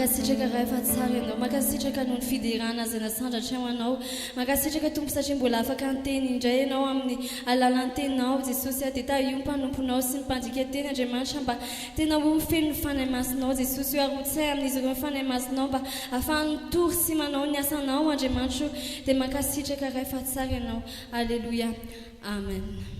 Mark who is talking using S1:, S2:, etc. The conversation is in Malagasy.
S1: makasitraka rehefa tsara ianao makasitraka noho ny fidirana zay nasandratra ao anao makasitraka tompo satria mbola afaka anteny indray ianao amin'ny alalantenao Jesosy dia ta io mpanomponao sy ny mpandika teny Andriamanitra mba tena ho feno ny fanahy masinao Jesosy io arotsay amin'izy ireo fanahy masinao mba ahafahany tory sy manao ny asanao Andriamanitra dia makasitraka rehefa tsara ianao Alleluia Amen